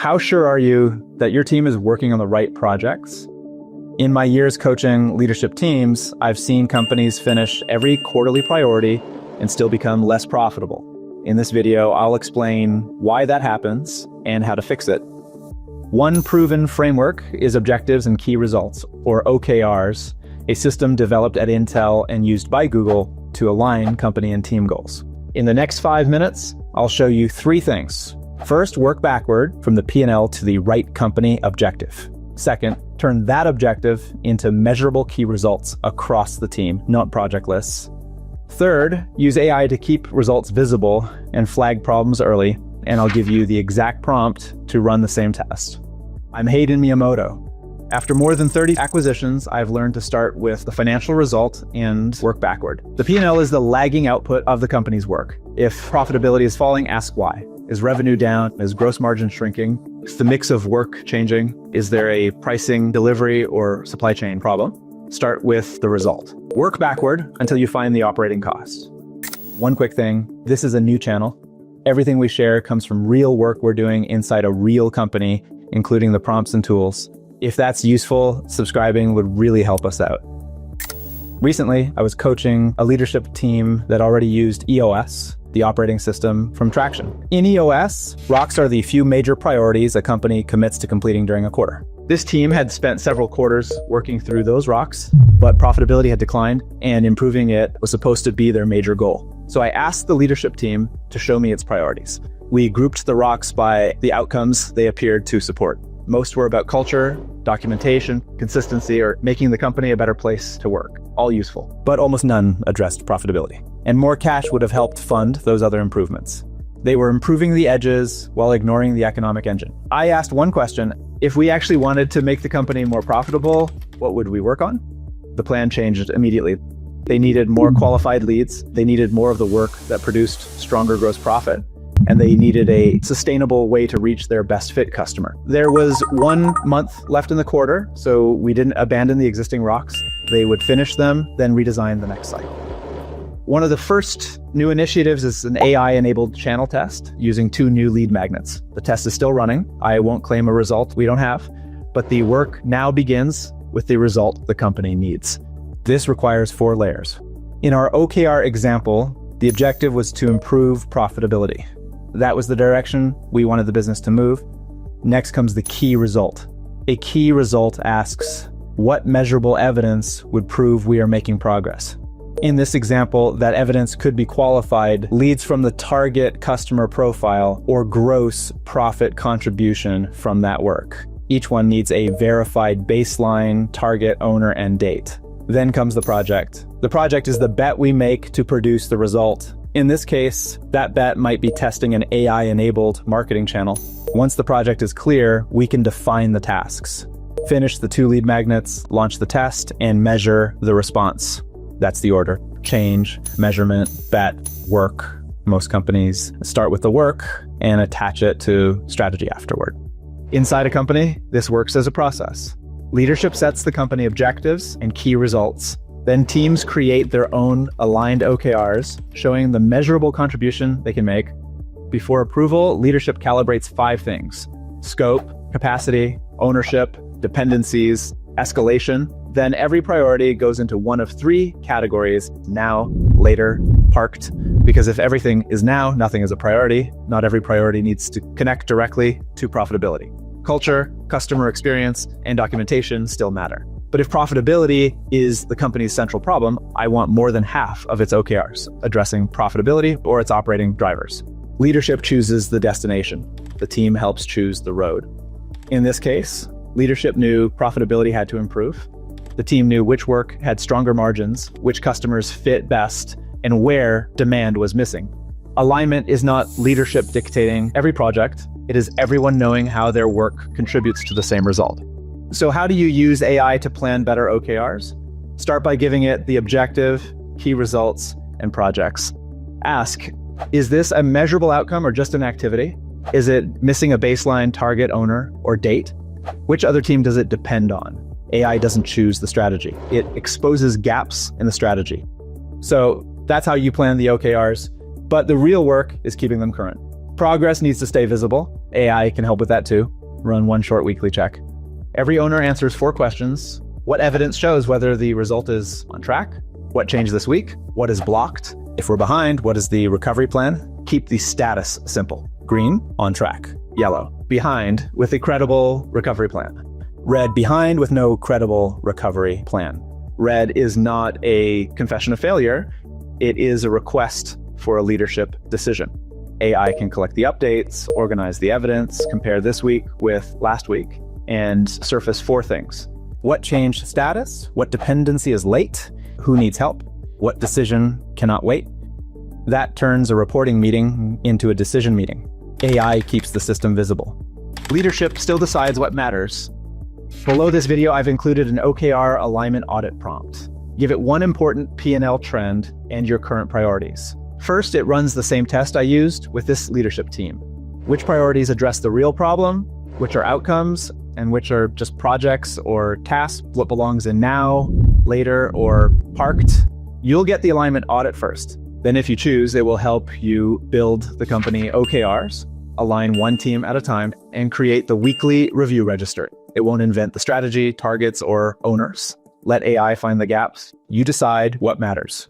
How sure are you that your team is working on the right projects? In my years coaching leadership teams, I've seen companies finish every quarterly priority and still become less profitable. In this video, I'll explain why that happens and how to fix it. One proven framework is Objectives and Key Results, or OKRs, a system developed at Intel and used by Google to align company and team goals. In the next 5 minutes, I'll show you 3 things. First, work backward from the P&L to the right company objective. Second, turn that objective into measurable key results across the team, not project lists. Third, use AI to keep results visible and flag problems early, and I'll give you the exact prompt to run the same test. I'm Hayden Miyamoto. After more than 30 acquisitions, I've learned to start with the financial result and work backward. The P&L is the lagging output of the company's work. If profitability is falling, ask why. Is revenue down? Is gross margin shrinking? Is the mix of work changing? Is there a pricing, delivery, or supply chain problem? Start with the result. Work backward until you find the operating cost. One quick thing, this is a new channel. Everything we share comes from real work we're doing inside a real company, including the prompts and tools. If that's useful, subscribing would really help us out. Recently, I was coaching a leadership team that already used EOS, the operating system from Traction. In EOS, rocks are the few major priorities a company commits to completing during a quarter. This team had spent several quarters working through those rocks, but profitability had declined, and improving it was supposed to be their major goal. So I asked the leadership team to show me its priorities. We grouped the rocks by the outcomes they appeared to support. Most were about culture, documentation, consistency, or making the company a better place to work. All useful, but almost none addressed profitability. And more cash would have helped fund those other improvements. They were improving the edges while ignoring the economic engine. I asked one question: if we actually wanted to make the company more profitable, what would we work on? The plan changed immediately. They needed more qualified leads. They needed more of the work that produced stronger gross profit. And they needed a sustainable way to reach their best fit customer. There was 1 month left in the quarter, so we didn't abandon the existing rocks. They would finish them, then redesign the next cycle. One of the first new initiatives is an AI-enabled channel test using 2 new lead magnets. The test is still running. I won't claim a result we don't have, but the work now begins with the result the company needs. This requires 4 layers. In our OKR example, the objective was to improve profitability. That was the direction we wanted the business to move. Next comes the key result. A key result asks, what measurable evidence would prove we are making progress? In this example, that evidence could be qualified leads from the target customer profile or gross profit contribution from that work. Each one needs a verified baseline, target, owner, and date. Then comes the project. The project is the bet we make to produce the result. In this case, that bet might be testing an AI-enabled marketing channel. Once the project is clear, we can define the tasks. Finish the 2 lead magnets, launch the test, and measure the response. That's the order. Change, measurement, bet, work. Most companies start with the work and attach it to strategy afterward. Inside a company, this works as a process. Leadership sets the company objectives and key results. Then teams create their own aligned OKRs, showing the measurable contribution they can make. Before approval, leadership calibrates 5 things: scope, capacity, ownership, dependencies, escalation. Then every priority goes into one of 3 categories: now, later, parked. Because if everything is now, nothing is a priority. Not every priority needs to connect directly to profitability. Culture, customer experience, and documentation still matter. But if profitability is the company's central problem, I want more than half of its OKRs addressing profitability or its operating drivers. Leadership chooses the destination. The team helps choose the road. In this case, leadership knew profitability had to improve. The team knew which work had stronger margins, which customers fit best, and where demand was missing. Alignment is not leadership dictating every project. It is everyone knowing how their work contributes to the same result. So how do you use AI to plan better OKRs? Start by giving it the objective, key results, and projects. Ask, is this a measurable outcome or just an activity? Is it missing a baseline, target, owner, or date? Which other team does it depend on? AI doesn't choose the strategy. It exposes gaps in the strategy. So that's how you plan the OKRs, but the real work is keeping them current. Progress needs to stay visible. AI can help with that too. Run one short weekly check. Every owner answers 4 questions. What evidence shows whether the result is on track? What changed this week? What is blocked? If we're behind, what is the recovery plan? Keep the status simple. Green, on track. Yellow, behind with a credible recovery plan. Red, behind with no credible recovery plan. Red is not a confession of failure. It is a request for a leadership decision. AI can collect the updates, organize the evidence, compare this week with last week, and surface 4 things. What changed status? What dependency is late? Who needs help? What decision cannot wait? That turns a reporting meeting into a decision meeting. AI keeps the system visible. Leadership still decides what matters. Below this video, I've included an OKR alignment audit prompt. Give it one important P&L trend and your current priorities. First, it runs the same test I used with this leadership team. Which priorities address the real problem, which are outcomes, and which are just projects or tasks, what belongs in now, later, or parked. You'll get the alignment audit first. Then if you choose, it will help you build the company OKRs, align one team at a time, and create the weekly review register. It won't invent the strategy, targets, or owners. Let AI find the gaps. You decide what matters.